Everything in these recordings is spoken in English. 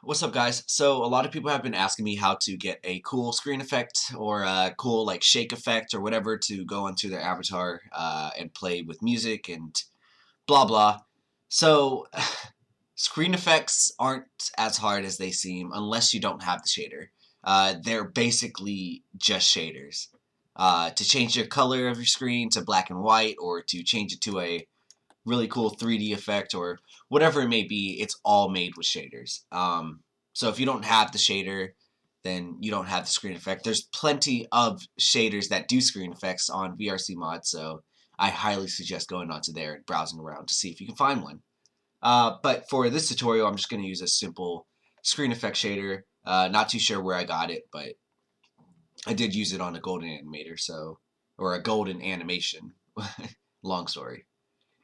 What's up, guys? So a lot of people have been asking me how to get a cool screen effect or a cool like shake effect or whatever to go onto their avatar and play with music and blah blah. So screen effects aren't as hard as they seem unless you don't have the shader. They're basically just shaders. To change the color of your screen to black and white or to change it to a really cool 3D effect or whatever it may be, it's all made with shaders. So if you don't have the shader, then you don't have the screen effect. There's plenty of shaders that do screen effects on VRCHAT, so I highly suggest going onto there and browsing around to see if you can find one. But for this tutorial, I'm just going to use a simple screen effect shader. Not too sure where I got it, but I did use it on a golden animator, or a golden animation. Long story.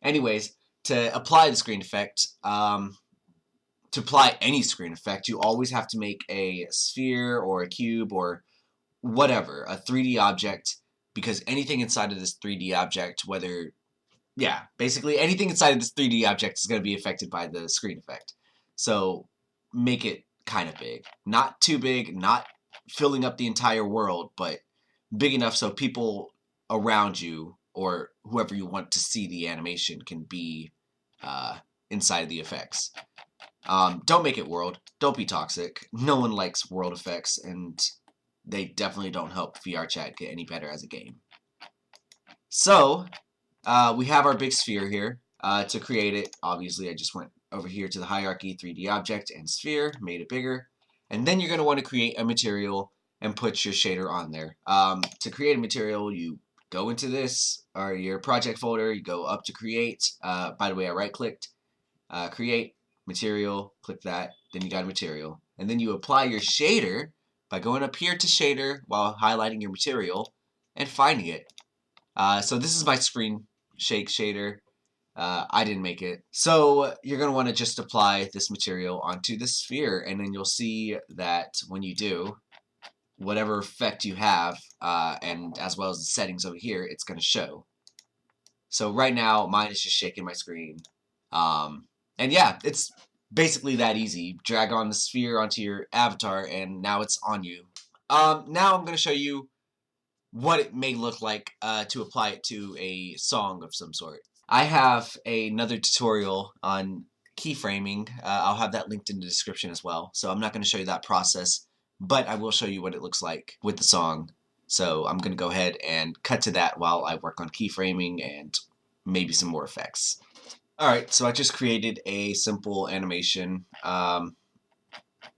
Anyways, to apply the screen effect, to apply any screen effect, you always have to make a sphere or a cube or whatever, a 3D object, because anything inside of this 3D object, basically anything inside of this 3D object is going to be affected by the screen effect. So make it kind of big. Not too big, not filling up the entire world, but big enough so people around you or whoever you want to see the animation can be inside of the effects. Don't make it world. Don't be toxic. No one likes world effects, and they definitely don't help VRCHAT get any better as a game. So, we have our big sphere here. To create it, obviously, I just went over here to the hierarchy, 3D object, and sphere, made it bigger. And then you're going to want to create a material and put your shader on there. To create a material, you go into this, or your project folder, you go up to create. By the way, I right-clicked, create, material, click that, then you got a material. And then you apply your shader by going up here to shader while highlighting your material and finding it. So this is my screen shake shader. I didn't make it. So you're going to want to just apply this material onto the sphere, and then you'll see that when you do, whatever effect you have, and as well as the settings over here, it's going to show. So right now, mine is just shaking my screen. And yeah, it's basically that easy. Drag on the sphere onto your avatar, and now it's on you. Now I'm going to show you what it may look like to apply it to a song of some sort. I have another tutorial on keyframing. I'll have that linked in the description as well. So I'm not going to show you that process, but I will show you what it looks like with the song. So I'm going to go ahead and cut to that while I work on keyframing and maybe some more effects. Alright, so I just created a simple animation.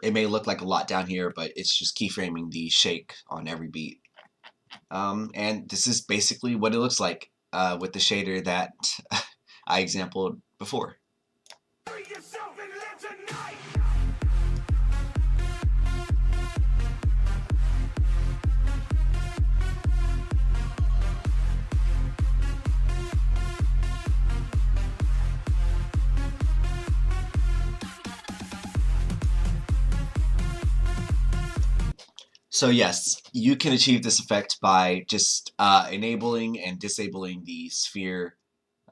It may look like a lot down here, but it's just keyframing the shake on every beat. And this is basically what it looks like with the shader that I exampled before. So yes, you can achieve this effect by just enabling and disabling the sphere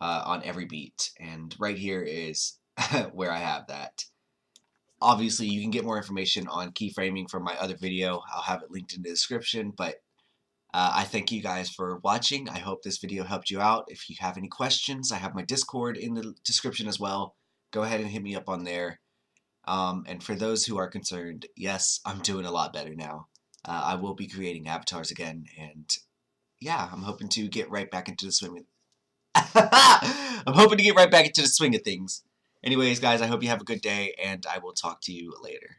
on every beat. And right here is where I have that. Obviously, you can get more information on keyframing from my other video. I'll have it linked in the description. But I thank you guys for watching. I hope this video helped you out. If you have any questions, I have my Discord in the description as well. Go ahead and hit me up on there. And for those who are concerned, yes, I'm doing a lot better now. I will be creating avatars again, and yeah, I'm hoping to get right back into the swing. I'm hoping to get right back into the swing of things. Anyways, guys, I hope you have a good day, and I will talk to you later.